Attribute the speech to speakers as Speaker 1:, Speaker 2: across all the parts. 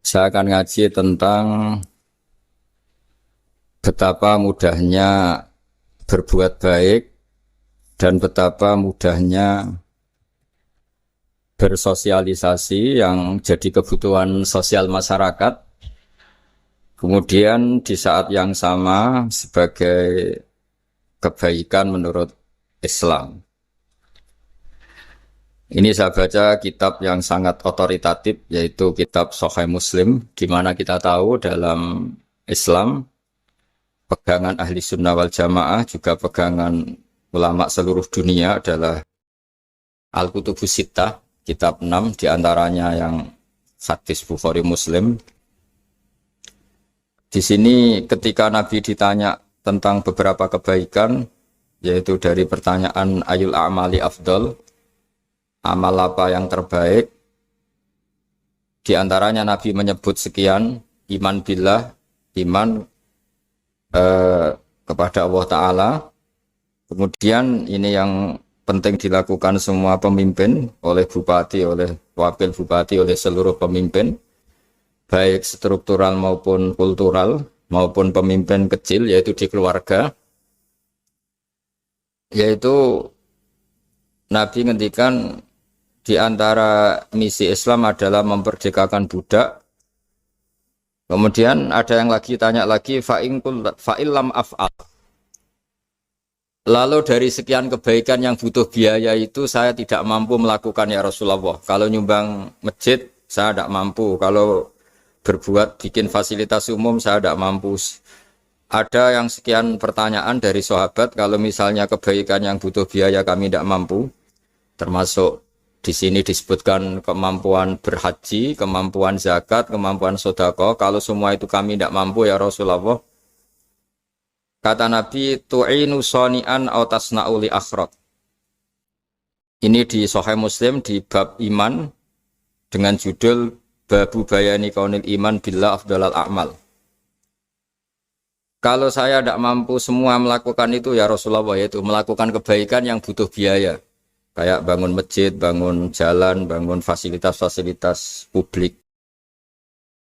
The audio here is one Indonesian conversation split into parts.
Speaker 1: Saya akan ngaji tentang betapa mudahnya berbuat baik dan betapa mudahnya bersosialisasi yang jadi kebutuhan sosial masyarakat. Kemudian di saat yang sama sebagai kebaikan menurut Islam. Ini saya baca kitab yang sangat otoritatif, yaitu kitab Sahih Muslim, di mana kita tahu dalam Islam pegangan ahli sunnah wal jamaah juga pegangan ulama seluruh dunia adalah Al-Kutubus Sittah, kitab 6 diantaranya yang hadis Bukhari Muslim. Di sini ketika Nabi ditanya tentang beberapa kebaikan, yaitu dari pertanyaan ayul a'mali afdol, amal apa yang terbaik, diantaranya Nabi menyebut sekian: iman billah, iman kepada Allah Ta'ala. Kemudian ini yang penting dilakukan semua pemimpin, oleh bupati, oleh wakil bupati, oleh seluruh pemimpin, baik struktural maupun kultural, maupun pemimpin kecil, yaitu di keluarga. Yaitu Nabi ngendikan di antara misi Islam adalah memperdekakan budak. Kemudian ada yang lagi tanya lagi, fa'illam af'al. Lalu dari sekian kebaikan yang butuh biaya itu saya tidak mampu melakukan ya Rasulullah. Kalau nyumbang masjid saya tidak mampu. Kalau berbuat bikin fasilitas umum saya tidak mampu. Ada yang sekian pertanyaan dari sahabat, kalau misalnya kebaikan yang butuh biaya kami tidak mampu, termasuk di sini disebutkan kemampuan berhaji, kemampuan zakat, kemampuan sedekah. Kalau semua itu kami tidak mampu ya Rasulullah. Kata Nabi, tu'inu soni'an aw tasna'u li akhrat. Ini di Sahih Muslim di bab iman dengan judul Babu Bayani Kaunil Iman Billah Afdalal A'mal. Kalau saya tidak mampu semua melakukan itu ya Rasulullah, yaitu melakukan kebaikan yang butuh biaya. Kayak bangun masjid, bangun jalan, bangun fasilitas-fasilitas publik.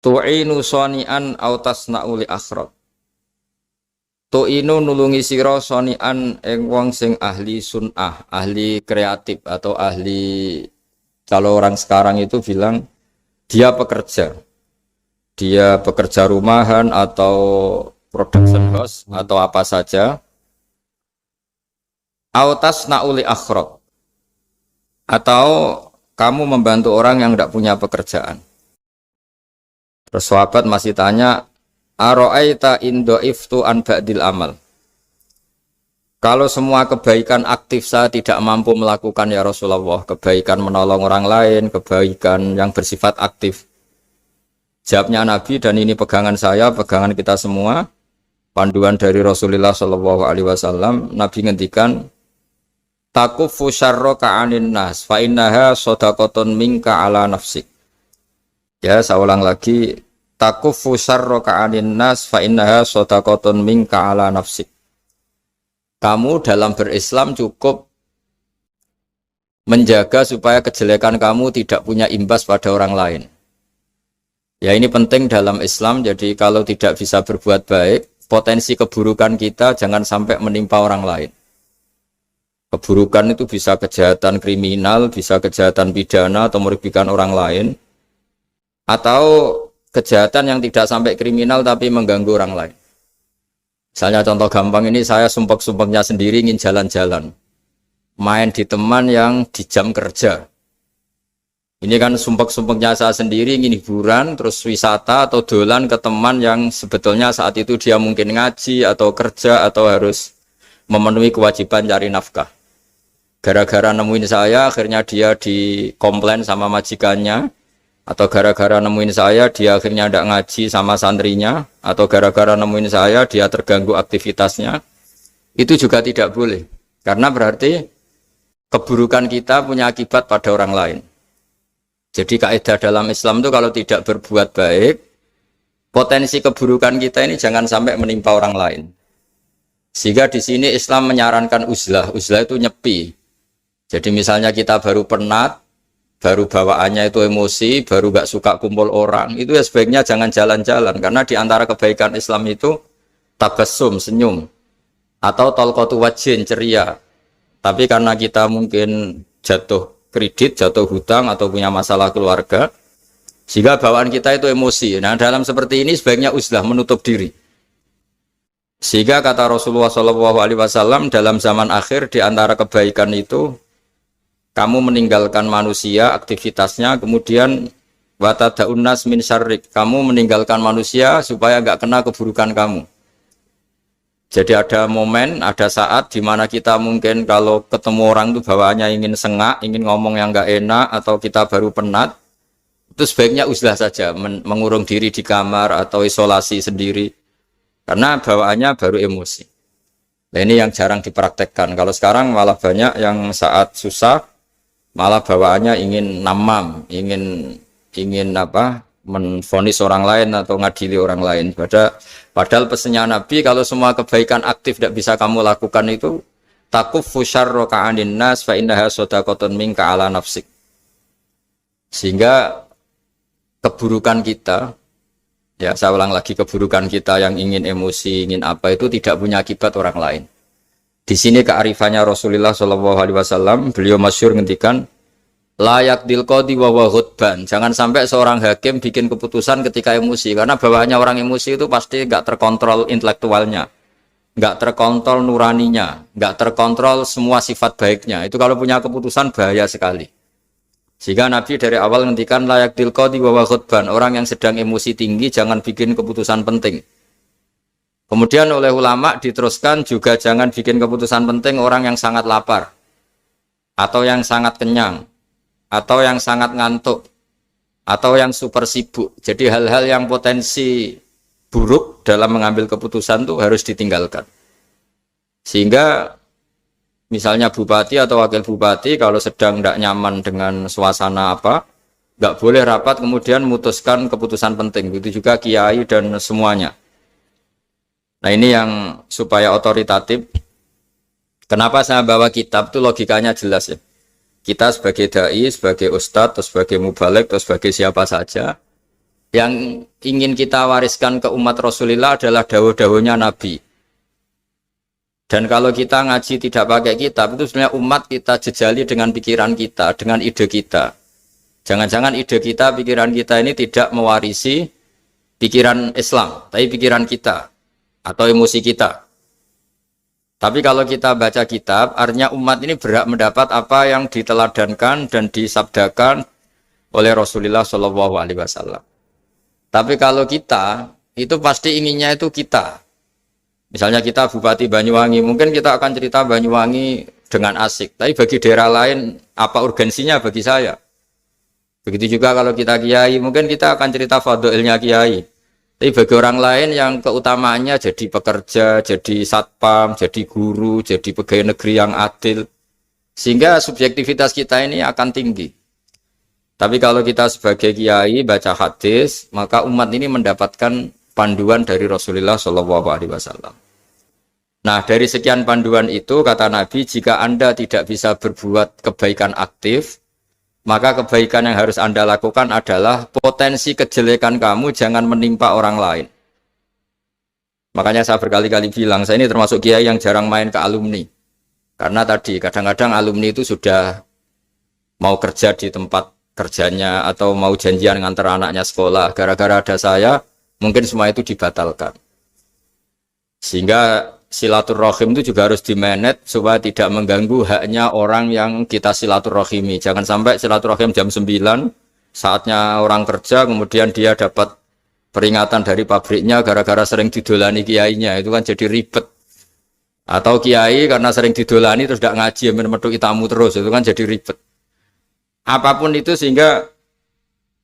Speaker 1: Tu'inu soni'an aw tasna'u li akhrat. Tu'inu nulungi sira soni'an ing wong sing ahli sun'ah, ahli kreatif atau ahli, kalau orang sekarang itu bilang dia pekerja. Dia pekerja rumahan atau production house atau apa saja. Aw tasna'u li akhrat. Atau kamu membantu orang yang tidak punya pekerjaan. Terus sahabat masih tanya, aro'aita indo'iftu an ba'dil amal. Kalau semua kebaikan aktif saya tidak mampu melakukan ya Rasulullah, kebaikan menolong orang lain, kebaikan yang bersifat aktif. Jawabnya Nabi, dan ini pegangan saya, pegangan kita semua, panduan dari Rasulullah SAW, Nabi ngendikan, takufu syarroka anin nas fa innaha shadaqatun minka ala nafsik. Ya, saya ulang lagi, takufu syarroka anin nas fa innaha shadaqatun minka ala nafsik. Kamu dalam berislam cukup menjaga supaya kejelekan kamu tidak punya imbas pada orang lain. Ya, ini penting dalam Islam. Jadi kalau tidak bisa berbuat baik, potensi keburukan kita jangan sampai menimpa orang lain. Keburukan itu bisa kejahatan kriminal, bisa kejahatan pidana atau merugikan orang lain, atau kejahatan yang tidak sampai kriminal tapi mengganggu orang lain. Misalnya contoh gampang ini, saya sumpek-sumpeknya sendiri ingin jalan-jalan, main di teman yang di jam kerja. Ini kan sumpek-sumpeknya saya sendiri ingin hiburan, terus wisata atau dolan ke teman yang sebetulnya saat itu dia mungkin ngaji atau kerja atau harus memenuhi kewajiban cari nafkah. Gara-gara nemuin saya, akhirnya dia dikomplain sama majikannya, atau gara-gara nemuin saya, dia akhirnya tidak ngaji sama santrinya, atau gara-gara nemuin saya, dia terganggu aktivitasnya. Itu juga tidak boleh, karena berarti keburukan kita punya akibat pada orang lain. Jadi kaidah dalam Islam itu kalau tidak berbuat baik, potensi keburukan kita ini jangan sampai menimpa orang lain. Sehingga di sini Islam menyarankan uzlah. Uzlah itu nyepi. Jadi misalnya kita baru penat, baru bawaannya itu emosi, baru gak suka kumpul orang, itu ya sebaiknya jangan jalan-jalan, karena di antara kebaikan Islam itu tabassum, senyum, atau talqatu wajhin, ceria. Tapi karena kita mungkin jatuh kredit, jatuh hutang, atau punya masalah keluarga, sehingga bawaan kita itu emosi. Nah, dalam seperti ini sebaiknya uzlah, menutup diri. Sehingga kata Rasulullah SAW dalam zaman akhir, di antara kebaikan itu kamu meninggalkan manusia, aktivitasnya, kemudian watadaun nas min syarrik, kamu meninggalkan manusia supaya nggak kena keburukan kamu. Jadi ada momen, ada saat di mana kita mungkin kalau ketemu orang itu bawaannya ingin sengak, ingin ngomong yang nggak enak, atau kita baru penat, itu sebaiknya uzlah saja, mengurung diri di kamar atau isolasi sendiri, karena bawaannya baru emosi. Nah, ini yang jarang dipraktekkan. Kalau sekarang malah banyak yang saat susah malah bawaannya ingin namam, ingin apa, menvonis orang lain atau ngadili orang lain. Padahal pesannya Nabi, kalau semua kebaikan aktif tidak bisa kamu lakukan itu, takuffu syarra ka'anin nas fa innaha shadaqatun minka ala nafsik. Sehingga keburukan kita, ya saya ulang lagi, keburukan kita yang ingin emosi, ingin apa, itu tidak punya akibat orang lain. Di sini kearifannya Rasulullah SAW, beliau masyhur ngendikan, layak dilqadi wa ghadban. Jangan sampai seorang hakim bikin keputusan ketika emosi, karena bawaannya orang emosi itu pasti nggak terkontrol intelektualnya, nggak terkontrol nuraninya, nggak terkontrol semua sifat baiknya. Itu kalau punya keputusan bahaya sekali. Sehingga Nabi dari awal ngendikan layak dilqadi wa ghadban. Orang yang sedang emosi tinggi jangan bikin keputusan penting. Kemudian oleh ulama diteruskan juga jangan bikin keputusan penting orang yang sangat lapar, atau yang sangat kenyang, atau yang sangat ngantuk, atau yang super sibuk. Jadi hal-hal yang potensi buruk dalam mengambil keputusan itu harus ditinggalkan. Sehingga misalnya bupati atau wakil bupati kalau sedang tidak nyaman dengan suasana apa, nggak boleh rapat kemudian memutuskan keputusan penting. Begitu juga kiai dan semuanya. Nah, ini yang supaya otoritatif. Kenapa saya bawa kitab itu logikanya jelas ya. Kita sebagai dai, sebagai ustadz, atau sebagai mubalek, atau sebagai siapa saja, yang ingin kita wariskan ke umat Rasulullah adalah dawuh-dawuhnya Nabi. Dan kalau kita ngaji tidak pakai kitab, itu sebenarnya umat kita jejali dengan pikiran kita, dengan ide kita. Jangan-jangan ide kita, pikiran kita ini tidak mewarisi pikiran Islam, tapi pikiran kita atau emosi kita. Tapi kalau kita baca kitab, artinya umat ini berhak mendapat apa yang diteladankan dan disabdakan oleh Rasulullah SAW. Tapi kalau kita, itu pasti inginnya itu kita. Misalnya kita Bupati Banyuwangi, mungkin kita akan cerita Banyuwangi dengan asik. Tapi bagi daerah lain, apa urgensinya bagi saya? Begitu juga kalau kita kiai, mungkin kita akan cerita fadhilnya kiai. Tapi bagi orang lain yang keutamaannya jadi pekerja, jadi satpam, jadi guru, jadi pegawai negeri yang adil. Sehingga subjektivitas kita ini akan tinggi. Tapi kalau kita sebagai kiai baca hadis, maka umat ini mendapatkan panduan dari Rasulullah SAW. Nah, dari sekian panduan itu, kata Nabi, jika Anda tidak bisa berbuat kebaikan aktif, maka kebaikan yang harus Anda lakukan adalah potensi kejelekan kamu jangan menimpa orang lain. Makanya saya berkali-kali bilang, saya ini termasuk kiai yang jarang main ke alumni. Karena tadi, kadang-kadang alumni itu sudah mau kerja di tempat kerjanya, atau mau janjian ngantar anaknya sekolah. Gara-gara ada saya, mungkin semua itu dibatalkan. Sehingga silaturahim itu juga harus dimanage supaya tidak mengganggu haknya orang yang kita silaturahimi. Jangan sampai silaturahim jam 9, saatnya orang kerja, kemudian dia dapat peringatan dari pabriknya gara-gara sering didolani kiainya. Itu kan jadi ribet. Atau kiai karena sering didolani terus tidak ngaji, memetuki tamu terus, itu kan jadi ribet. Apapun itu, sehingga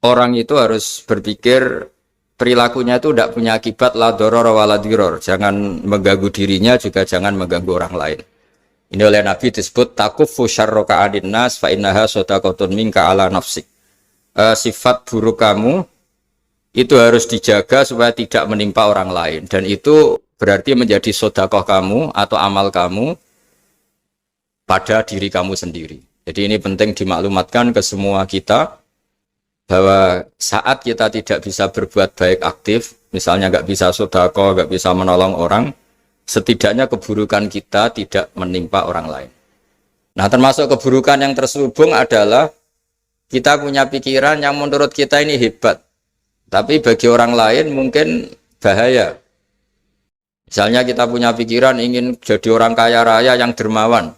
Speaker 1: orang itu harus berpikir perilakunya itu tidak punya akibat la doror wa la diror. Jangan mengganggu dirinya, juga jangan mengganggu orang lain. Ini oleh Nabi disebut takuffu syarra ka'adin nas fa innaha shadaqatun minka ala nafsik. Sifat buruk kamu itu harus dijaga supaya tidak menimpa orang lain, dan itu berarti menjadi sedekah kamu atau amal kamu pada diri kamu sendiri. Jadi ini penting dimaklumatkan ke semua kita bahwa saat kita tidak bisa berbuat baik aktif, misalnya nggak bisa sedekah, nggak bisa menolong orang, setidaknya keburukan kita tidak menimpa orang lain. Nah, termasuk keburukan yang terselubung adalah kita punya pikiran yang menurut kita ini hebat, tapi bagi orang lain mungkin bahaya. Misalnya kita punya pikiran ingin jadi orang kaya raya yang dermawan.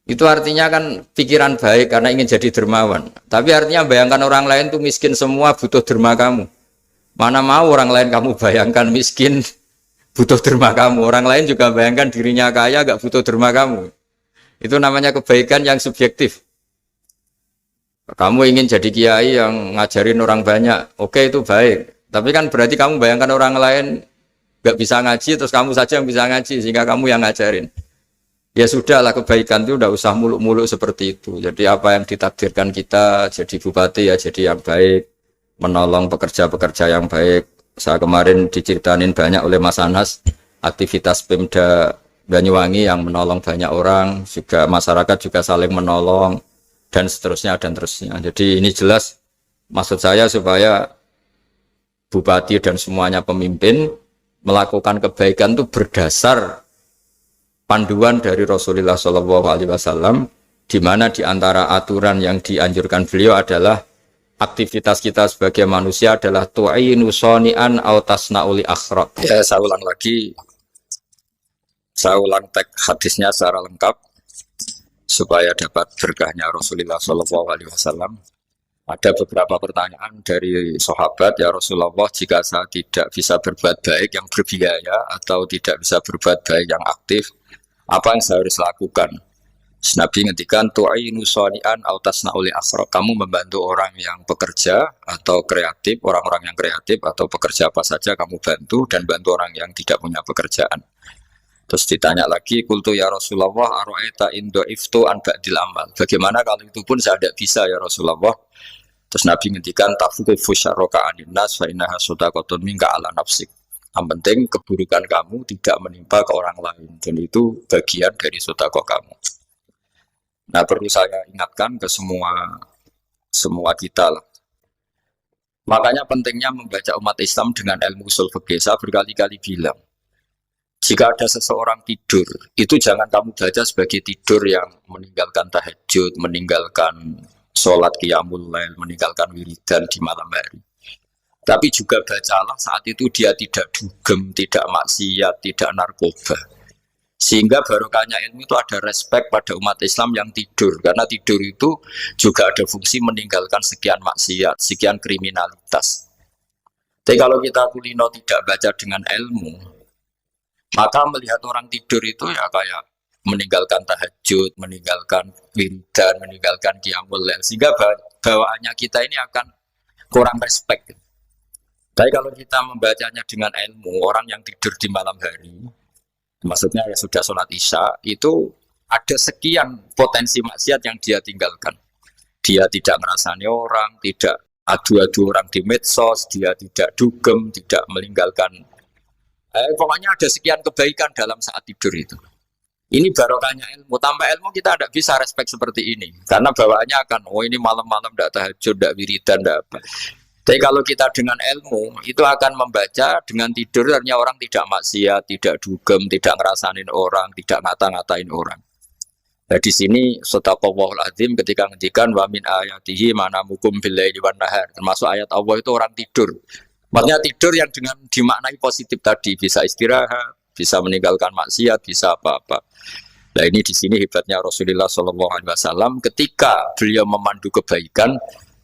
Speaker 1: Itu artinya kan pikiran baik karena ingin jadi dermawan. Tapi artinya bayangkan orang lain tuh miskin semua butuh derma kamu. Mana mau orang lain kamu bayangkan miskin butuh derma kamu. Orang lain juga bayangkan dirinya kaya gak butuh derma kamu. Itu namanya kebaikan yang subjektif. Kamu ingin jadi kiai yang ngajarin orang banyak. Oke, itu baik. Tapi kan berarti kamu bayangkan orang lain gak bisa ngaji terus kamu saja yang bisa ngaji sehingga kamu yang ngajarin. Ya sudahlah, kebaikan itu udah usah muluk-muluk seperti itu. Jadi apa yang ditakdirkan kita jadi bupati ya jadi yang baik, menolong pekerja-pekerja yang baik. Saya kemarin diceritain banyak oleh Mas Anas aktivitas Pemda Banyuwangi yang menolong banyak orang, juga masyarakat juga saling menolong dan seterusnya dan terusnya. Jadi ini jelas maksud saya supaya bupati dan semuanya pemimpin melakukan kebaikan itu berdasar panduan dari Rasulullah SAW, di mana di antara aturan yang dianjurkan beliau adalah aktivitas kita sebagai manusia adalah tu'inu soni'an au tasna'uli akhraq. Ya, saya ulang lagi, saya ulang teks hadisnya secara lengkap supaya dapat berkahnya Rasulullah SAW. Ada beberapa pertanyaan dari sahabat, ya Rasulullah, jika saya tidak bisa berbuat baik yang berbiaya atau tidak bisa berbuat baik yang aktif, apa yang saya harus lakukan? Nabi ngendikan tu'inu shani'an aw tasna'ul asra. Kamu membantu orang yang bekerja atau kreatif, orang-orang yang kreatif atau pekerja apa saja kamu bantu dan bantu orang yang tidak punya pekerjaan. Terus ditanya lagi, qultu ya Rasulullah ara'aita in dha'iftu an ba'dil amal. Bagaimana kalau itu pun saya tidak bisa ya Rasulullah? Terus Nabi ngendikan tafuqifu syarraka 'anin nas fa innaha shadaqatun minka 'ala nafsik. Yang penting keburukan kamu tidak menimpa ke orang lain dan itu bagian dari sedekah kamu. Nah, perlu saya ingatkan ke semua kita lah. Makanya pentingnya membaca umat Islam dengan ilmu usul fikih. Saya berkali-kali bilang, jika ada seseorang tidur, itu jangan kamu baca sebagai tidur yang meninggalkan tahajud, meninggalkan sholat qiyamul lail, meninggalkan wiridan di malam hari. Tapi juga bacalah saat itu dia tidak dugem, tidak maksiat, tidak narkoba. Sehingga barokahnya ilmu itu ada respek pada umat Islam yang tidur. Karena tidur itu juga ada fungsi meninggalkan sekian maksiat, sekian kriminalitas. Tapi kalau kita kulino tidak baca dengan ilmu, maka melihat orang tidur itu ya kayak meninggalkan tahajud, meninggalkan wiridan, meninggalkan qiyamul lail. Sehingga bawaannya kita ini akan kurang respek. Tapi kalau kita membacanya dengan ilmu, orang yang tidur di malam hari, maksudnya ya sudah sholat isya, itu ada sekian potensi maksiat yang dia tinggalkan. Dia tidak ngerasani orang, tidak adu-adu orang di medsos, dia tidak dugem, tidak meninggalkan. Pokoknya ada sekian kebaikan dalam saat tidur itu. Ini barokahnya ilmu. Tanpa ilmu kita tidak bisa respek seperti ini. Karena bawaannya akan, oh ini malam-malam tidak tahajud, tidak wiridan, tidak apa. Tapi kalau kita dengan ilmu, itu akan membaca dengan tidur, artinya orang tidak maksiat, tidak dugem, tidak ngerasain orang, tidak ngata-ngatain orang. Nah di sini sadaqallahul azim ketika ngendikan wa min ayatihi manamukum billaili wan nahar. Termasuk ayat Allah itu orang tidur. Maksudnya tidur yang dengan dimaknai positif tadi, bisa istirahat, bisa meninggalkan maksiat, bisa apa-apa. Nah ini di sini hebatnya Rasulullah SAW ketika beliau memandu kebaikan.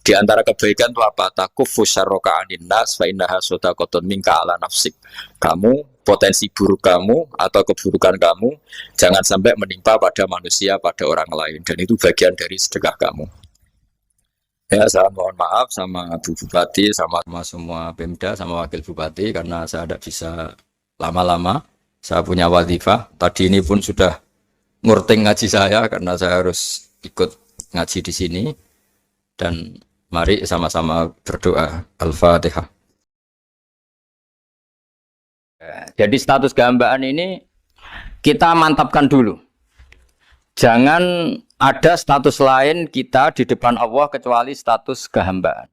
Speaker 1: Di antara kebaikan itu apa? Takufu syarroka anin nas fa innaha shadaqatun minka ala nafsik. Kamu, potensi buruk kamu atau keburukan kamu jangan sampai menimpa pada manusia, pada orang lain. Dan itu bagian dari sedekah kamu. Ya, saya mohon maaf sama Bu Bupati, sama semua Pemda, sama Wakil Bupati karena saya tidak bisa lama-lama. Saya punya wadifah. Tadi ini pun sudah ngurting ngaji saya karena saya harus ikut ngaji di sini. Dan mari sama-sama berdoa. Al-Fatihah. Jadi status kehambaan ini kita mantapkan dulu. Jangan ada status lain kita di depan Allah kecuali status kehambaan.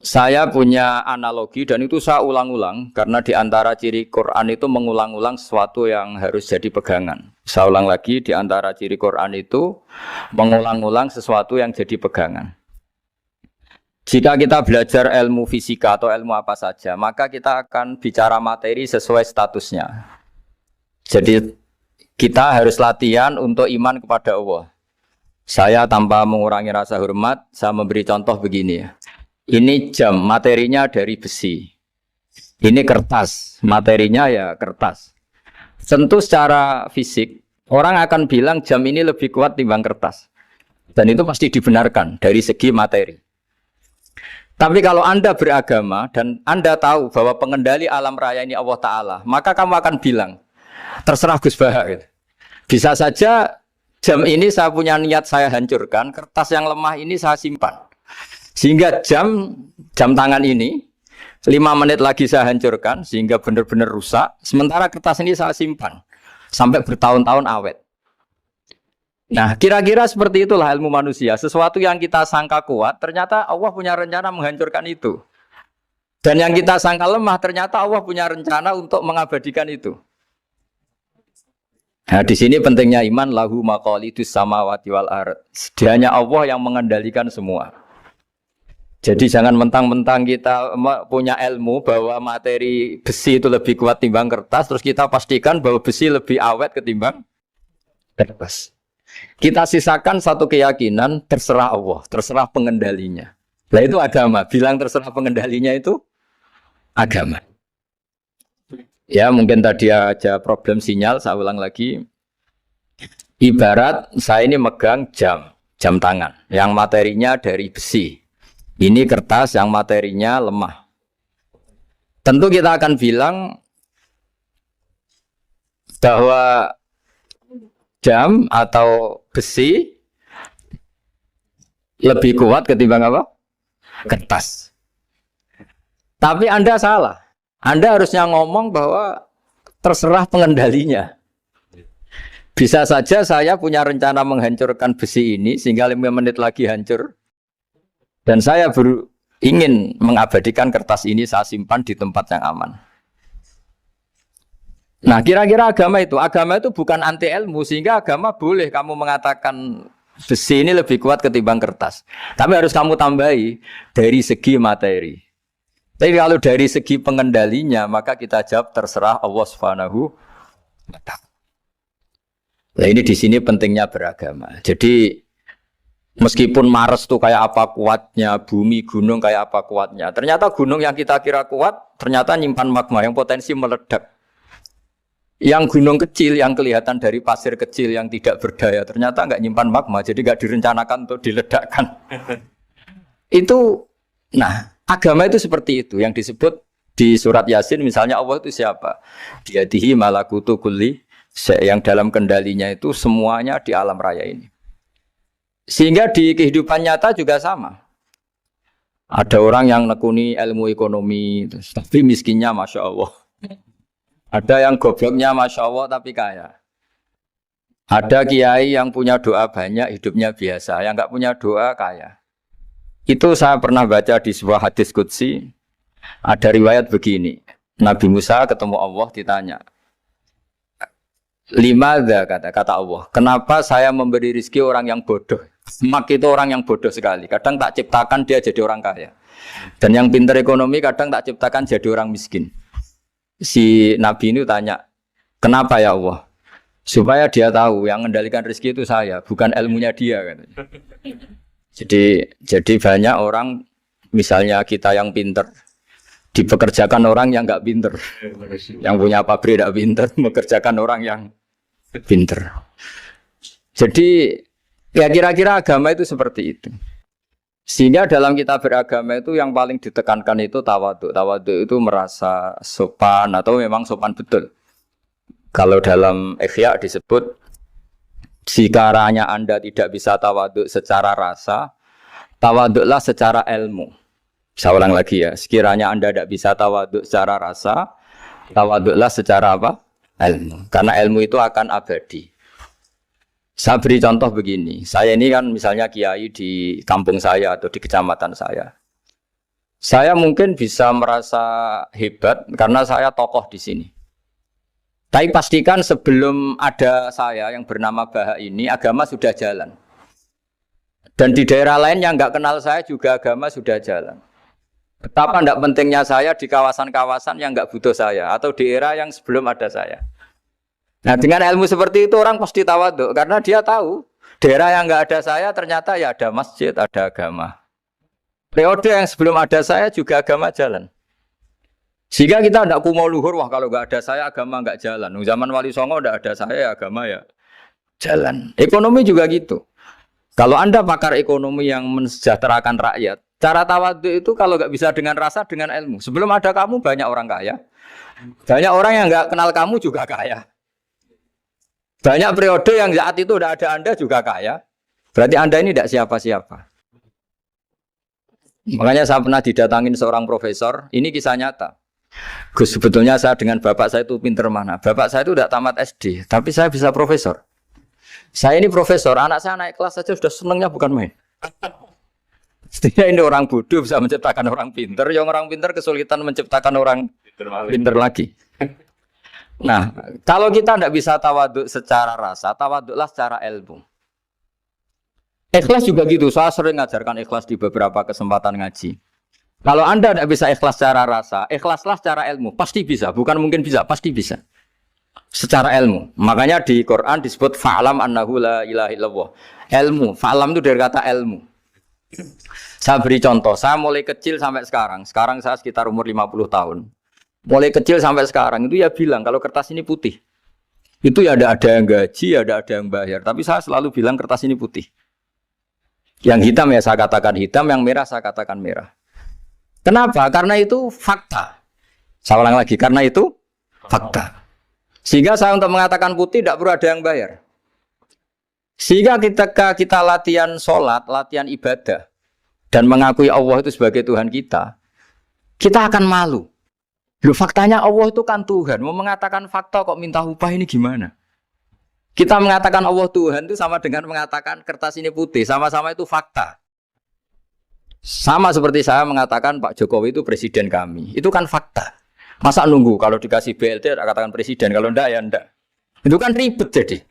Speaker 1: Saya punya analogi dan itu saya ulang-ulang karena di antara ciri Quran itu mengulang-ulang sesuatu yang harus jadi pegangan. Saya ulang lagi, di antara ciri Quran itu mengulang-ulang sesuatu yang jadi pegangan. Jika kita belajar ilmu fisika atau ilmu apa saja, maka kita akan bicara materi sesuai statusnya. Jadi kita harus latihan untuk iman kepada Allah. Saya tanpa mengurangi rasa hormat, saya memberi contoh begini ya. Ini jam, materinya dari besi. Ini kertas, materinya ya kertas. Tentu secara fisik, orang akan bilang jam ini lebih kuat timbang kertas. Dan itu pasti dibenarkan dari segi materi. Tapi kalau Anda beragama dan Anda tahu bahwa pengendali alam raya ini Allah Ta'ala, maka kamu akan bilang, terserah Gus Baha. Gitu. Bisa saja jam ini saya punya niat saya hancurkan, kertas yang lemah ini saya simpan. Sehingga jam tangan ini 5 menit lagi saya hancurkan sehingga benar-benar rusak. Sementara kertas ini saya simpan sampai bertahun-tahun awet. Nah, kira-kira seperti itulah ilmu manusia. Sesuatu yang kita sangka kuat, ternyata Allah punya rencana menghancurkan itu. Dan yang kita sangka lemah, ternyata Allah punya rencana untuk mengabadikan itu. Nah, di sini pentingnya iman, lahu maqalidus samawati wal ardh. Hanya Allah yang mengendalikan semua. Jadi jangan mentang-mentang kita punya ilmu bahwa materi besi itu lebih kuat timbang kertas, terus kita pastikan bahwa besi lebih awet ketimbang kertas. Kita sisakan satu keyakinan, terserah Allah, terserah pengendalinya. Nah itu agama, bilang terserah pengendalinya itu agama. Ya mungkin tadi aja problem sinyal, saya ulang lagi. Ibarat saya ini megang jam tangan, yang materinya dari besi. Ini kertas yang materinya lemah. Tentu kita akan bilang bahwa jam atau besi lebih kuat ketimbang apa? Kertas. Tapi Anda salah. Anda harusnya ngomong bahwa terserah pengendalinya. Bisa saja saya punya rencana menghancurkan besi ini sehingga 5 menit lagi hancur. Dan saya ingin mengabadikan kertas ini saya simpan di tempat yang aman. Nah kira-kira agama itu bukan anti ilmu. Sehingga agama boleh kamu mengatakan besi ini lebih kuat ketimbang kertas. Tapi harus kamu tambahi dari segi materi. Tapi kalau dari segi pengendalinya maka kita jawab terserah Allah Subhanahu wa ta'ala. Nah ini di sini pentingnya beragama. Jadi meskipun Mars tuh kayak apa kuatnya, bumi, gunung kayak apa kuatnya. Ternyata gunung yang kita kira kuat, ternyata nyimpan magma yang potensi meledak. Yang gunung kecil, yang kelihatan dari pasir kecil yang tidak berdaya, ternyata nggak nyimpan magma, jadi nggak direncanakan untuk diledakkan. Itu, nah agama itu seperti itu, yang disebut di surat Yasin misalnya Allah itu siapa? Biyadihi malakutu kulli, yang dalam kendalinya itu semuanya di alam raya ini. Sehingga di kehidupan nyata juga sama. Ada orang yang nekuni ilmu ekonomi, tapi miskinnya Masya Allah. Ada yang gobloknya Masya Allah tapi kaya. Ada kiai yang punya doa banyak, hidupnya biasa. Yang nggak punya doa kaya. Itu saya pernah baca di sebuah hadis qudsi. Ada riwayat begini. Nabi Musa ketemu Allah ditanya. Limadza kata Allah. Kenapa saya memberi rezeki orang yang bodoh? Mak itu orang yang bodoh sekali. Kadang tak ciptakan dia jadi orang kaya. Dan yang pintar ekonomi kadang tak ciptakan jadi orang miskin. Si Nabi ini tanya, kenapa ya Allah? Supaya dia tahu yang mengendalikan rezeki itu saya, bukan ilmunya dia. Katanya. Jadi banyak orang, misalnya kita yang pintar, dipekerjakan orang yang nggak pintar. Yang punya pabrik tidak pintar, mengerjakan orang yang pintar. Jadi ya kira-kira agama itu seperti itu. Sehingga dalam kita beragama itu yang paling ditekankan itu tawadhu. Tawadhu itu merasa sopan atau memang sopan betul. Kalau dalam Ihya disebut sekiranya Anda tidak bisa tawadhu secara rasa, tawadhulah secara ilmu. Saya ulang lagi ya, sekiranya Anda tidak bisa tawadhu secara rasa, tawadhulah secara apa? Ilmu. Karena ilmu itu akan abadi. Saya beri contoh begini. Saya ini kan misalnya kiai di kampung saya atau di kecamatan saya. Saya mungkin bisa merasa hebat karena saya tokoh di sini. Tapi pastikan sebelum ada saya yang bernama Baha ini, agama sudah jalan. Dan di daerah lain yang nggak kenal saya juga agama sudah jalan. Betapa tidak pentingnya saya di kawasan-kawasan yang nggak butuh saya atau di era yang sebelum ada saya. Nah dengan ilmu seperti itu orang pasti tawaduk karena dia tahu daerah yang nggak ada saya ternyata ya ada masjid, ada agama. Periode yang sebelum ada saya juga agama jalan. Sehingga kita tidak kumo luhur, wah kalau nggak ada saya agama nggak jalan. Zaman Wali Songo tidak ada saya agama ya jalan. Ekonomi juga gitu. Kalau Anda pakar ekonomi yang mensejahterakan rakyat, cara tawaduk itu kalau nggak bisa dengan rasa, dengan ilmu. Sebelum ada kamu banyak orang kaya. Banyak orang yang nggak kenal kamu juga kaya. Banyak periode yang saat itu udah ada Anda juga kaya. Berarti Anda ini tidak siapa-siapa. Makanya saya pernah didatangin seorang profesor, ini kisah nyata. Gus, sebetulnya saya dengan bapak saya itu pinter mana? Bapak saya itu tidak tamat SD, tapi saya bisa profesor. Saya ini profesor, anak saya naik kelas saja sudah senangnya bukan main. Setidaknya ini orang bodoh bisa menciptakan orang pinter, yang orang pinter kesulitan menciptakan orang pinter lagi. Nah, kalau kita tidak bisa tawaduk secara rasa, tawaduklah secara ilmu. Ikhlas juga gitu, saya sering ngajarkan ikhlas di beberapa kesempatan ngaji. Kalau Anda tidak bisa ikhlas secara rasa, ikhlaslah secara ilmu, pasti bisa, bukan mungkin bisa, pasti bisa. Secara ilmu, makanya di Quran disebut fa'lam annahu la ilaha illallah. Ilmu, fa'lam itu dari kata ilmu. Saya beri contoh, saya mulai kecil sampai sekarang saya sekitar umur 50 tahun. Mulai kecil sampai sekarang itu ya bilang kalau kertas ini putih. Itu ya ada yang gaji, ada yang bayar. Tapi saya selalu bilang kertas ini putih. Yang hitam ya saya katakan hitam, yang merah saya katakan merah. Kenapa? Karena itu fakta. Saya ulang lagi, karena itu fakta. Sehingga saya untuk mengatakan putih tidak perlu ada yang bayar. Sehingga ketika kita latihan sholat, latihan ibadah, dan mengakui Allah itu sebagai Tuhan kita akan malu. Loh, faktanya Allah itu kan Tuhan. Mau mengatakan fakta kok minta upah ini gimana? Kita mengatakan Allah Tuhan itu sama dengan mengatakan kertas ini putih. Sama-sama itu fakta. Sama seperti saya mengatakan Pak Jokowi itu presiden kami. Itu kan fakta. Masa nunggu kalau dikasih BLT katakan presiden. Kalau enggak ya enggak. Itu kan ribet jadi.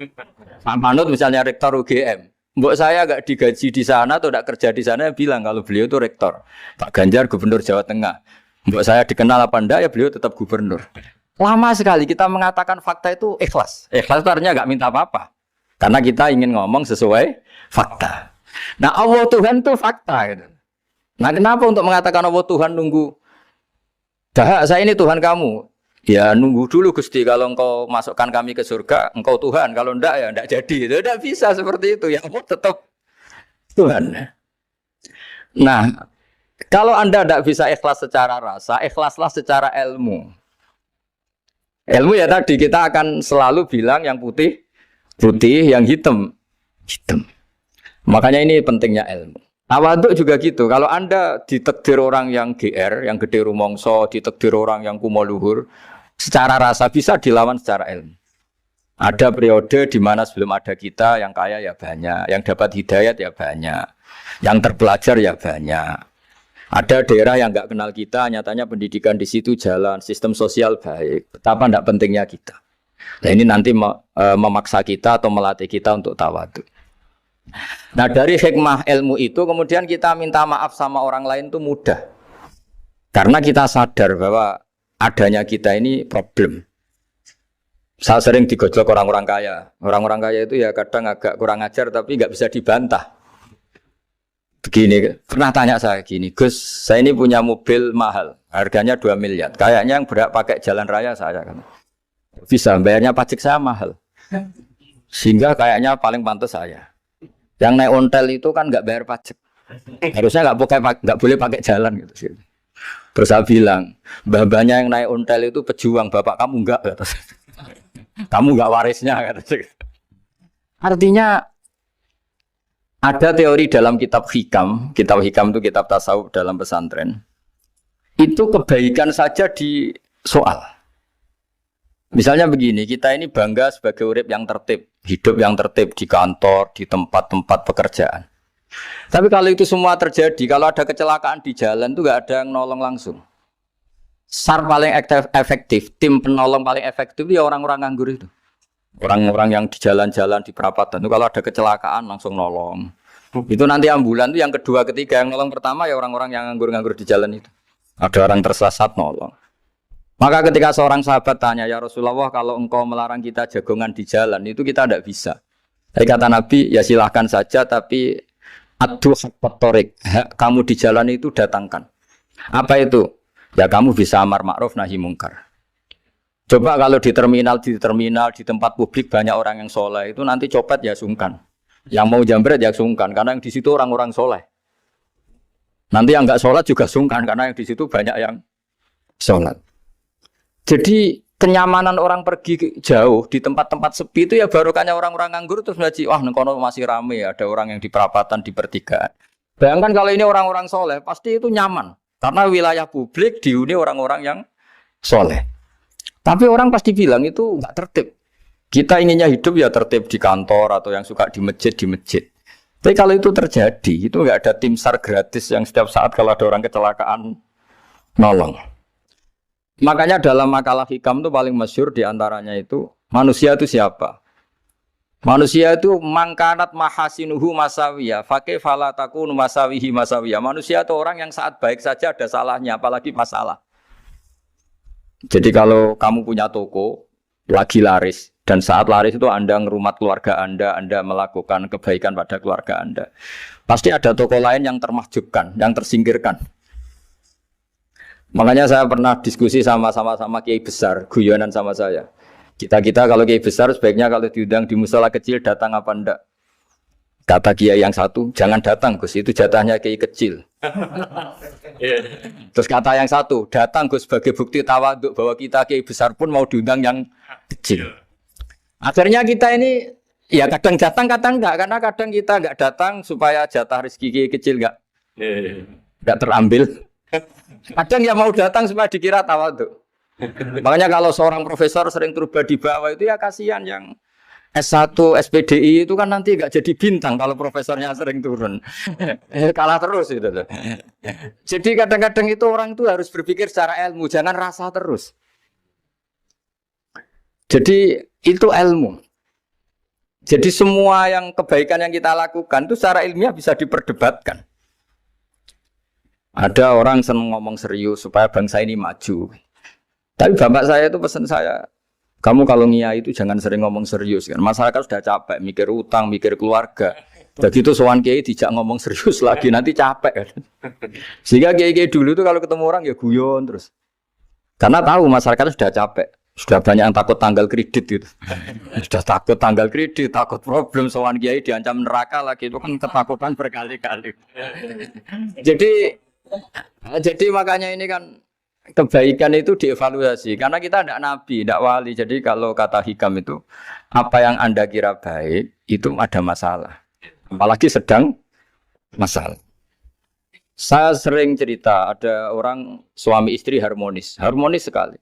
Speaker 1: Pak Manut misalnya rektor UGM. Mbok saya enggak digaji di sana atau enggak kerja di sana bilang kalau beliau itu rektor. Pak Ganjar gubernur Jawa Tengah. Mbok saya dikenal apa enggak ya beliau tetap gubernur. Lama sekali kita mengatakan fakta itu ikhlas. Ikhlas itu artinya enggak minta apa-apa. Karena kita ingin ngomong sesuai fakta. Nah Allah Tuhan itu fakta gitu. Nah kenapa untuk mengatakan Allah Tuhan nunggu? Dah saya ini Tuhan kamu. Ya nunggu dulu Gusti kalau engkau masukkan kami ke surga, engkau Tuhan. Kalau enggak ya enggak jadi. Itu enggak bisa seperti itu. Ya Allah tetap Tuhan. Nah, kalau Anda tidak bisa ikhlas secara rasa, ikhlaslah secara ilmu. Ilmu ya tadi kita akan selalu bilang yang putih, putih, yang hitam, hitam. Makanya ini pentingnya ilmu. Tawaduk juga gitu. Kalau Anda ditakdir orang yang GR, yang gede rumongso, ditakdir orang yang kumo luhur, secara rasa bisa dilawan secara ilmu. Ada periode di mana sebelum ada kita yang kaya ya banyak, yang dapat hidayat ya banyak, yang terpelajar ya banyak. Ada daerah yang nggak kenal kita, nyatanya pendidikan di situ jalan, sistem sosial baik. Betapa tidak pentingnya kita. Nah ini nanti memaksa kita atau melatih kita untuk tawaduk. Nah dari hikmah ilmu itu kemudian kita minta maaf sama orang lain itu mudah. Karena kita sadar bahwa adanya kita ini problem. Saya sering digojlok orang-orang kaya. Orang-orang kaya itu ya kadang agak kurang ajar tapi nggak bisa dibantah. Begini, pernah tanya saya gini, Gus, saya ini punya mobil mahal, harganya 2 miliar. Kayaknya yang berak pakai jalan raya saya kan. Bisa, bayarnya pajak saya mahal. Sehingga kayaknya paling pantas saya. Yang naik ontel itu kan nggak bayar pajak. Harusnya nggak boleh pakai jalan gitu. Terus saya bilang, mbah-mbahnya yang naik ontel itu pejuang, bapak kamu enggak. Kamu enggak warisnya. Artinya ada teori dalam kitab hikam itu kitab tasawuf dalam pesantren. Itu kebaikan saja di soal. Misalnya begini, kita ini bangga sebagai urip yang tertib. hidup yang tertib di kantor, di tempat-tempat pekerjaan. Tapi kalau itu semua terjadi, kalau ada kecelakaan di jalan itu nggak ada yang nolong langsung. SAR paling efektif, tim penolong paling efektif ya orang-orang nganggur itu. Orang-orang yang di jalan-jalan, di perapatan itu kalau ada kecelakaan langsung nolong. Itu nanti ambulan itu yang kedua, ketiga, yang nolong pertama ya orang-orang yang nganggur-nganggur di jalan itu. Ada orang tersesat nolong. Maka ketika seorang sahabat tanya, ya Rasulullah kalau engkau melarang kita jagongan di jalan, itu kita tidak bisa. Tapi kata Nabi, ya silahkan saja, tapi adu haqq thoriq, kamu di jalan itu datangkan. Apa itu? Ya kamu bisa amar ma'ruf nahi mungkar. Coba kalau di terminal, di tempat publik banyak orang yang soleh, itu nanti copet ya sungkan. Yang mau jambret ya sungkan, karena yang di situ orang-orang soleh. Nanti yang nggak sholat juga sungkan, karena yang di situ banyak yang sholat. Jadi kenyamanan orang pergi jauh di tempat-tempat sepi itu ya barokahnya orang-orang nganggur terus ngaji, wah nengkono masih rame, ada orang yang di perapatan, di pertigaan. Bayangkan kalau ini orang-orang soleh, pasti itu nyaman. Karena wilayah publik dihuni orang-orang yang soleh. Tapi orang pasti bilang itu nggak tertib. Kita inginnya hidup ya tertib di kantor atau yang suka di masjid, di masjid. Tapi kalau itu terjadi, itu nggak ada tim SAR gratis yang setiap saat kalau ada orang kecelakaan nolong. Makanya dalam makalah hikam itu paling masyhur diantaranya itu manusia itu siapa? Manusia itu mangkanat mahasinuhu masawiyah, fakih falatakun masawihi masawiyah. Manusia itu orang yang saat baik saja ada salahnya, apalagi masalah. Jadi kalau kamu punya toko lagi laris dan saat laris itu Anda ngerumat keluarga Anda melakukan kebaikan pada keluarga Anda, pasti ada toko lain yang termahjubkan, yang tersingkirkan. Makanya saya pernah diskusi sama kiai besar, guyonan sama saya. Kita kalau kiai besar sebaiknya kalau diundang di musala kecil datang apa enggak? Kata kiai yang satu, jangan datang Gus, itu jatahnya kiai kecil. Terus kata yang satu, datang Gus sebagai bukti tawaduk bahwa kita kiai besar pun mau diundang yang kecil. Akhirnya kita ini ya kadang datang kadang enggak, karena kadang kita enggak datang supaya jatah rezeki kiai kecil enggak terambil. Kadang ya mau datang supaya dikira tawaduk. Makanya kalau seorang profesor sering terubah di bawah itu ya kasihan yang S1, SPDI itu kan nanti enggak jadi bintang kalau profesornya sering turun. Kalah terus itu. Jadi kadang-kadang itu orang itu harus berpikir secara ilmu, jangan rasa terus. Jadi itu ilmu. Jadi semua yang kebaikan yang kita lakukan itu secara ilmiah bisa diperdebatkan. Ada orang senang ngomong serius supaya bangsa ini maju. Tapi bapak saya itu pesan saya, kamu kalau ngiyai itu jangan sering ngomong serius kan. Masyarakat sudah capek mikir utang, mikir keluarga. Begitu sowan kiai dijak ngomong serius lagi nanti capek kan. Sehingga kiai dulu itu kalau ketemu orang ya guyon terus. Karena tahu masyarakat sudah capek. Sudah banyak yang takut tanggal kredit gitu. Sudah takut tanggal kredit, takut problem sowan kiai diancam neraka lagi, itu kan ketakutan berkali-kali. Jadi makanya ini kan kebaikan itu dievaluasi karena kita tidak nabi, tidak wali. Jadi kalau kata hikam itu apa yang Anda kira baik itu ada masalah. Apalagi sedang masalah. Saya sering cerita ada orang suami istri harmonis sekali.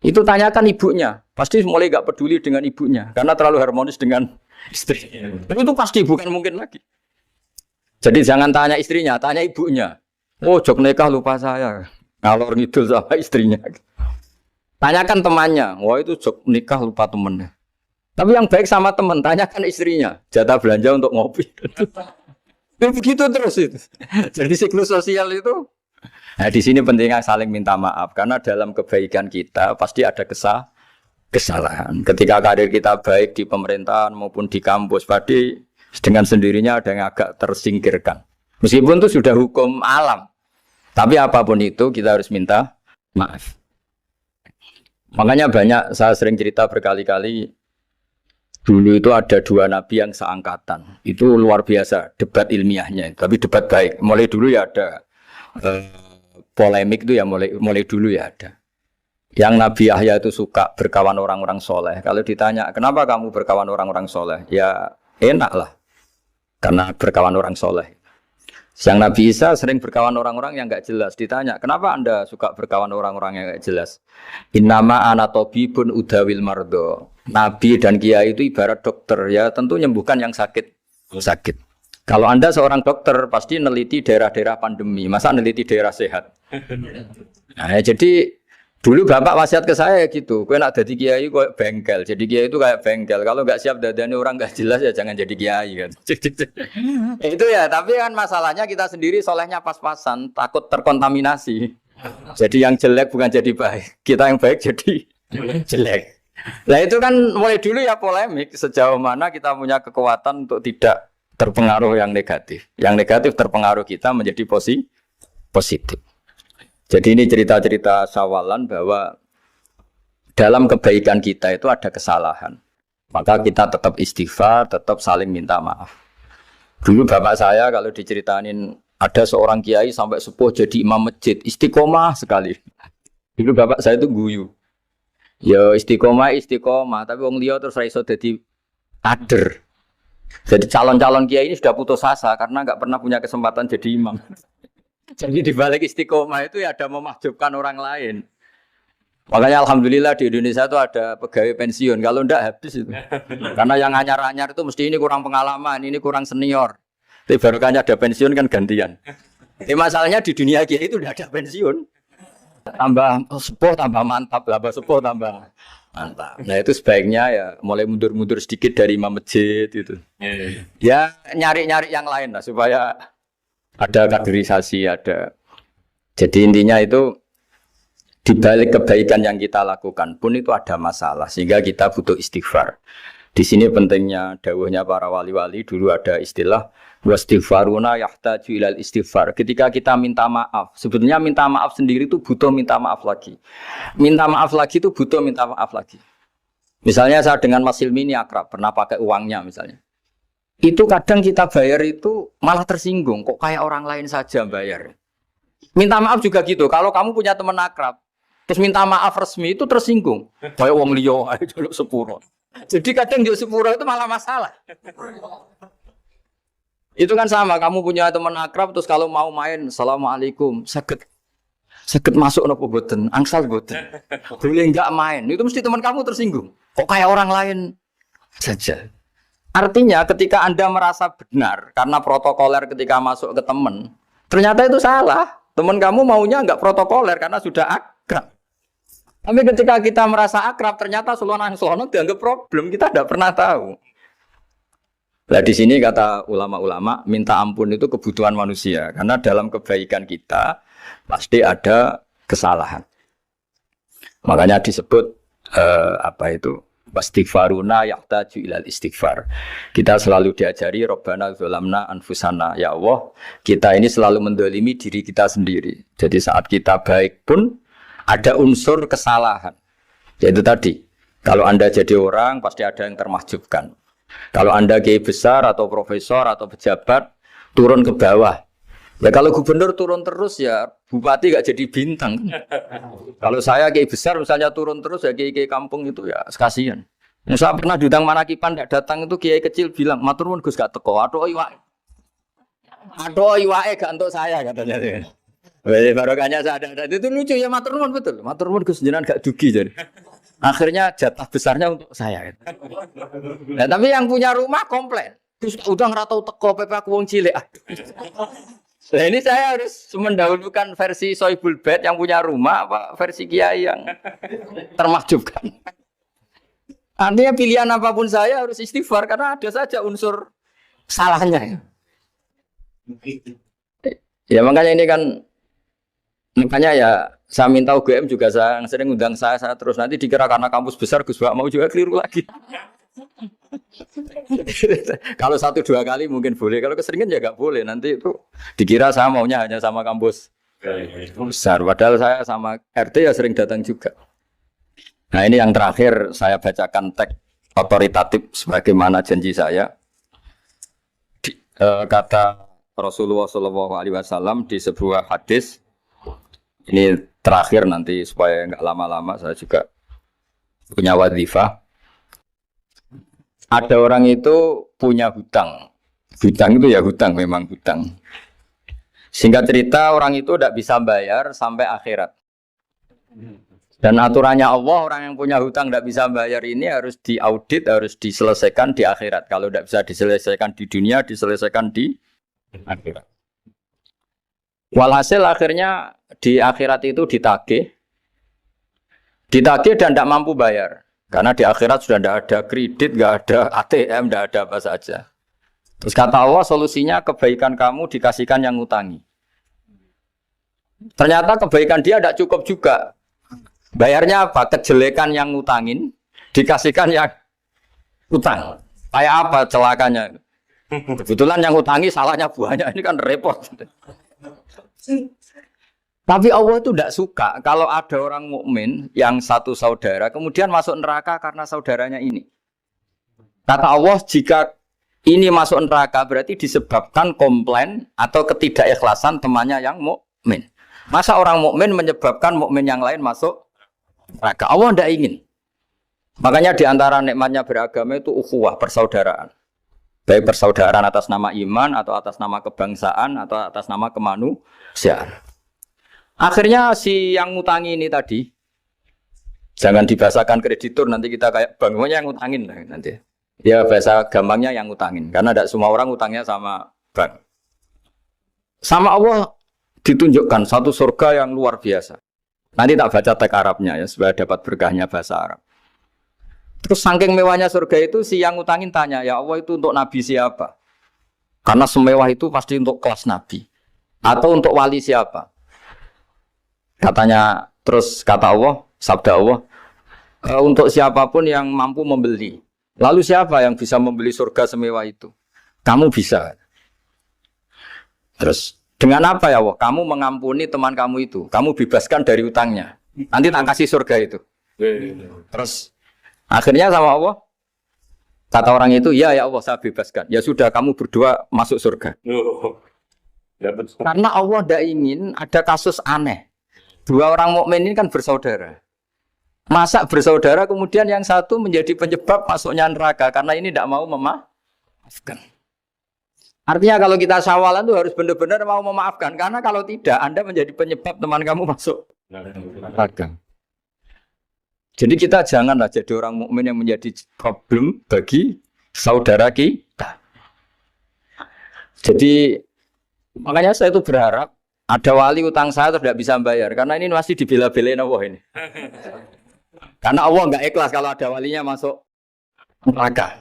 Speaker 1: Itu tanyakan ibunya, pasti mulai gak peduli dengan ibunya karena terlalu harmonis dengan istri. Tapi itu pasti bukan mungkin lagi. Jadi jangan tanya istrinya, tanya ibunya. Oh, jok nikah lupa saya, ngalor ngidul sama istrinya. Tanyakan temannya, wah itu jok nikah lupa temennya. Tapi yang baik sama teman, tanyakan istrinya, jatah belanja untuk ngopi. Begitu terus itu. Jadi siklus sosial itu. Nah, di sini pentingnya saling minta maaf karena dalam kebaikan kita pasti ada kesalahan. Ketika karir kita baik di pemerintahan maupun di kampus, pasti dengan sendirinya ada yang agak tersingkirkan. Meskipun itu sudah hukum alam, tapi apapun itu kita harus minta maaf. Makanya banyak saya sering cerita berkali-kali. Dulu itu ada dua nabi yang seangkatan. Itu luar biasa debat ilmiahnya, tapi debat baik. Mulai dulu ya ada. Polemik itu ya mulai dulu ya ada. Yang Nabi Yahya itu suka berkawan orang-orang soleh. Kalau ditanya kenapa kamu berkawan orang-orang soleh, ya enak lah karena berkawan orang soleh. Yang Nabi Isa sering berkawan orang-orang yang nggak jelas. Ditanya, kenapa Anda suka berkawan orang-orang yang nggak jelas? Innama ana tabibun udawil mardo. Nabi dan kiai itu ibarat dokter, ya tentu menyembuhkan yang sakit. Sakit. Kalau Anda seorang dokter, pasti neliti daerah-daerah pandemi. Masa neliti daerah sehat? Nah, jadi dulu bapak wasiat ke saya gitu. Kau nak jadi kiai kok bengkel. Jadi kiai itu kayak bengkel. Kalau nggak siap dadani orang nggak jelas ya jangan jadi kiai kan. Itu ya. Tapi kan masalahnya kita sendiri solehnya pas-pasan. Takut terkontaminasi. Jadi yang jelek bukan jadi baik. Kita yang baik jadi jelek. Nah itu kan mulai dulu ya polemik. Sejauh mana kita punya kekuatan untuk tidak terpengaruh yang negatif. Yang negatif terpengaruh kita menjadi positif. Jadi ini cerita-cerita sawalan bahwa dalam kebaikan kita itu ada kesalahan. Maka kita tetap istighfar, tetap saling minta maaf. Dulu bapak saya kalau diceritain ada seorang kiai sampai sepuh jadi imam masjid, istiqomah sekali. Dulu bapak saya itu guyu. Ya istiqomah, tapi wong liya terus ra iso dadi kader. Jadi calon-calon kiai ini sudah putus asa karena nggak pernah punya kesempatan jadi imam. Jadi di balik istiqomah itu ya ada memahjubkan orang lain. Makanya alhamdulillah di Indonesia itu ada pegawai pensiun. Kalau enggak habis itu. Karena yang anyar-anyar itu mesti ini kurang pengalaman, ini kurang senior. Tapi barokahnya ada pensiun kan gantian. Tapi masalahnya di dunia kiai itu udah ada pensiun. Tambah sepuh tambah mantap, tambah sepuh tambah mantap. Nah itu sebaiknya ya mulai mundur-mundur sedikit dari imam masjid itu. Ya nyari-nyari yang lain lah supaya ada kaderisasi, ada. Jadi intinya itu di balik kebaikan yang kita lakukan pun itu ada masalah sehingga kita butuh istighfar. Di sini pentingnya dawuhnya para wali-wali dulu ada istilah wastighfaruna yahtaju ilal istighfar. Ketika kita minta maaf, sebetulnya minta maaf sendiri itu butuh minta maaf lagi. Minta maaf lagi itu butuh minta maaf lagi. Misalnya saya dengan Mas Hilmi ini akrab, pernah pakai uangnya misalnya. Itu kadang kita bayar itu malah tersinggung. Kok kayak orang lain saja bayar. Minta maaf juga gitu. Kalau kamu punya teman akrab, terus minta maaf resmi itu tersinggung. Kayak wong liya ae jaluk sepuro. Jadi kadang jaluk sepuro itu malah masalah. Itu kan sama. Kamu punya teman akrab, terus kalau mau main, assalamualaikum, sakit masuk nopo boten, angsal boten. Boleh enggak main? Itu mesti teman kamu tersinggung. Kok kayak orang lain saja. Artinya ketika Anda merasa benar karena protokoler ketika masuk ke teman, ternyata itu salah. Teman kamu maunya enggak protokoler karena sudah akrab. Tapi ketika kita merasa akrab, ternyata selonang-selonang dianggap problem. Kita tidak pernah tahu. Nah di sini kata ulama-ulama, minta ampun itu kebutuhan manusia. Karena dalam kebaikan kita pasti ada kesalahan. Makanya disebut wastighfaruna yahtaju ilal istighfar. Kita selalu diajari Rabbana dzalamna anfusana. Ya Allah, kita ini selalu mendolimi diri kita sendiri. Jadi saat kita baik pun ada unsur kesalahan. Yaitu tadi, kalau Anda jadi orang pasti ada yang termahjubkan. Kalau Anda kiai besar atau profesor atau pejabat turun ke bawah. Ya kalau gubernur turun terus ya bupati gak jadi bintang. Kalau saya kiai besar misalnya turun terus ya kiai kampung itu ya kasihan. Saya pernah diundang Manakipan tidak datang itu kiai kecil bilang matur nuwun Gus gak teko. Aduh iwake gak untuk saya katanya. Barokahnya saya ada. Itu lucu ya matur nuwun betul. Matur nuwun Gus jenengan gak dugi jadi. Akhirnya jatah besarnya untuk saya. Nah, tapi yang punya rumah komplain. Gus udah ngeratau teko PP aku wong cilik. Nah ini saya harus mendahulukan versi Soibul Bed yang punya rumah apa versi Kiai yang termahjubkan. Artinya pilihan apapun saya harus istighfar karena ada saja unsur salahnya. Ya makanya ini kan makanya ya saya minta UGM juga saya sering undang saya terus nanti dikira karena kampus besar Gus Bak mau juga keliru lagi. Kalau 1-2 kali mungkin boleh, kalau keseringan ya nggak boleh. Nanti itu dikira saya maunya hanya sama kampus besar, padahal saya sama RT ya sering datang juga. Nah ini yang terakhir saya bacakan teks otoritatif sebagaimana janji saya. Kata Rasulullah SAW di sebuah hadis. Ini terakhir nanti supaya nggak lama-lama saya juga punya wadhifah. Ada orang itu punya hutang. Hutang itu ya hutang, memang hutang. Singkat cerita orang itu tidak bisa bayar sampai akhirat. Dan aturannya Allah, orang yang punya hutang tidak bisa bayar ini harus diaudit, harus diselesaikan di akhirat. Kalau tidak bisa diselesaikan di dunia, diselesaikan di akhirat. Walhasil akhirnya di akhirat itu ditagih dan tidak mampu bayar. Karena di akhirat sudah tidak ada kredit, tidak ada ATM, tidak ada apa saja. Terus kata Allah, solusinya kebaikan kamu dikasihkan yang ngutangi. Ternyata kebaikan dia tidak cukup juga. Bayarnya apa? Kejelekan yang ngutangin dikasihkan yang utang. Kayak apa celakanya? Kebetulan yang ngutangi salahnya buahnya, ini kan repot. Tapi Allah itu tidak suka kalau ada orang mukmin yang satu saudara kemudian masuk neraka karena saudaranya ini. Kata Allah, jika ini masuk neraka berarti disebabkan komplain atau ketidakikhlasan temannya yang mukmin. Masa orang mukmin menyebabkan mukmin yang lain masuk neraka? Allah tidak ingin. Makanya di antara nikmatnya beragama itu ukhuwah, persaudaraan. Baik persaudaraan atas nama iman atau atas nama kebangsaan atau atas nama kemanusiaan. Akhirnya si yang ngutangi ini tadi, jangan dibahasakan kreditur, nanti kita kayak bangunnya yang ngutangin nanti. Ya bahasa gampangnya yang ngutangin, karena tidak semua orang ngutangnya sama bank. Sama Allah ditunjukkan satu surga yang luar biasa. Nanti tak baca teks Arabnya ya, supaya dapat berkahnya bahasa Arab. Terus saking mewahnya surga itu, si yang ngutangin tanya, ya Allah itu untuk nabi siapa? Karena semewah itu pasti untuk kelas nabi. Atau untuk wali siapa? Katanya, terus kata Allah, sabda Allah, untuk siapapun yang mampu membeli. Lalu siapa yang bisa membeli surga semewah itu? Kamu bisa. Terus, dengan apa ya Allah? Kamu mengampuni teman kamu itu. Kamu bebaskan dari utangnya. Nanti tak kasih surga itu. Terus, akhirnya sama Allah, kata orang itu, ya Allah saya bebaskan. Ya sudah, kamu berdua masuk surga. Karena Allah tidak ingin ada kasus aneh. Dua orang mukmin ini kan bersaudara. Masa bersaudara kemudian yang satu menjadi penyebab masuknya neraka karena ini tidak mau memaafkan. Artinya kalau kita syawalan itu harus benar-benar mau memaafkan, karena kalau tidak Anda menjadi penyebab teman kamu masuk neraka. Jadi kita janganlah jadi orang mukmin yang menjadi problem bagi saudara kita. Jadi makanya saya itu berharap ada wali utang saya tidak bisa bayar, karena ini masih dibela-belain Allah ini. Karena Allah nggak ikhlas kalau ada walinya masuk neraka.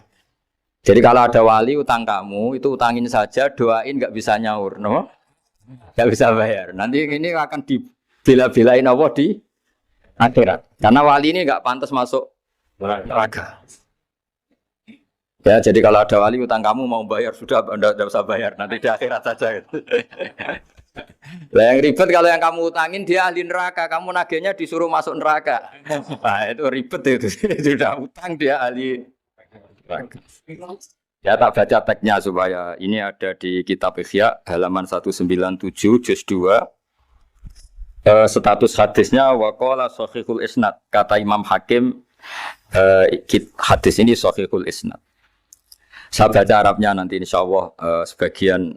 Speaker 1: Jadi kalau ada wali utang kamu, itu utangin saja, doain nggak bisa nyaur, no? Nggak bisa bayar. Nanti ini akan dibela-belain Allah di akhirat. Karena wali ini nggak pantas masuk neraka. Ya, jadi kalau ada wali utang kamu mau bayar, sudah Anda tidak usah bayar, nanti di akhirat saja. Lah yang ribet kalau yang kamu utangin dia ahli neraka, kamu nagihnya disuruh masuk neraka. Nah, itu ribet itu. Sudah utang dia ahli neraka. Ya tak baca teksnya supaya ini ada di kitab Ihya halaman 197 juz 2. Status hadisnya waqala shahihul isnad, kata Imam Hakim, hadis ini shahihul isnad. Saya baca Arabnya nanti insyaallah sebagian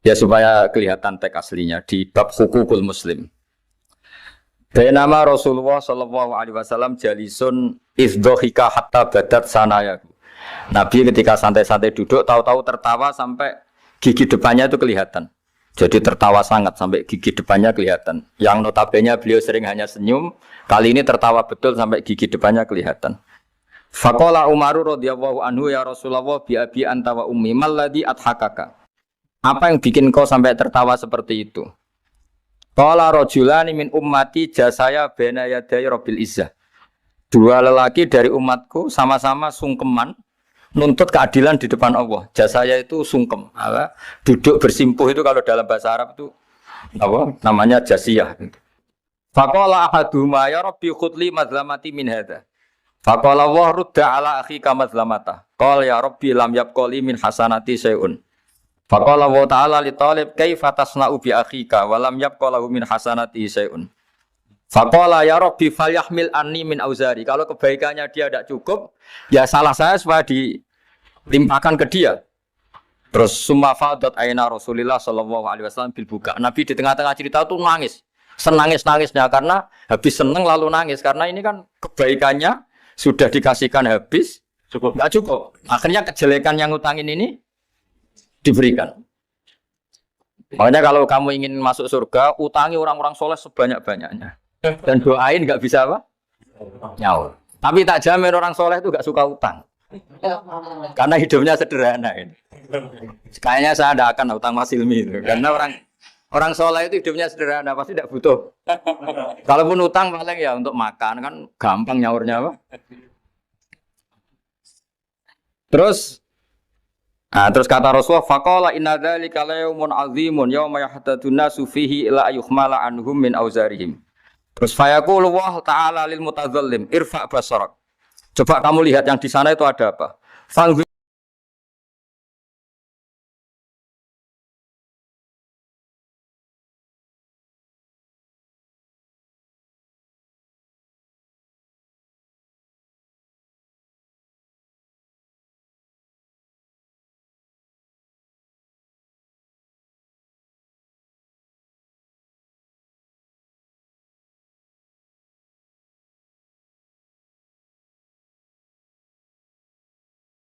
Speaker 1: ya supaya kelihatan teks aslinya di bab hukukul muslim. Bainama Rasulullah sallallahu alaihi wasallam jalisun izdhika hatta badat sanayahu. Nabi ketika santai-santai duduk tahu-tahu tertawa sampai gigi depannya itu kelihatan. Jadi tertawa sangat sampai gigi depannya kelihatan. Yang notabene beliau sering hanya senyum, kali ini tertawa betul sampai gigi depannya kelihatan. Faqala Umar radhiyallahu anhu ya Rasulullah bi abi anta wa ummi malladhi adhakaka. Apa yang bikin kau sampai tertawa seperti itu? Qala rajulani min ummati jasaya baina yaday rabbil izzah. Dua lelaki dari umatku sama-sama sungkeman nuntut keadilan di depan Allah. Jasaya itu sungkem, duduk bersimpuh itu kalau dalam bahasa Arab itu apa? Namanya jasiyah. Faqala ahaduhuma ya rabbi khudli mazlamati min hadza. Faqala wa rudda ala akhika mazlamata. Qala ya rabbi lam yabqali min hasanati syai'un. Faqala wa ta'ala li talib kaifa tasna'u bi akhika wa lam yabqalahu min hasanati syai'un. Faqala ya rabbi falyahmil anni min auzari. Kalau kebaikannya dia tidak cukup, ya salah saya supaya dilimpahkan ke dia. Terus summa fadat aina Rasulillah sallallahu alaihi wasallam bil buka. Nabi di tengah-tengah cerita itu nangis. Senangis-nangisnya karena habis seneng lalu nangis karena ini kan kebaikannya sudah dikasihkan habis enggak cukup. Akhirnya kejelekan yang utangin ini diberikan. Makanya kalau kamu ingin masuk surga, utangi orang-orang soleh sebanyak-banyaknya. Dan doain nggak bisa apa? Nyaur. Tapi tak jamin orang soleh itu nggak suka utang. Karena hidupnya sederhana ini. Kayaknya saya tidak akan utang Mas Ilmi itu. Karena orang soleh itu hidupnya sederhana, pasti tidak butuh. Kalaupun utang paling ya untuk makan kan gampang nyaurnya apa? Terus kata Rasulullah, faqala inna dzalika yaumun azimun yauma yahtadun nasu fihi ila yuhmala anhum min auzarihim. Terus fayaqulu wa ta'ala lil mutadzallim irfa basarak. Coba kamu lihat yang di sana itu ada apa?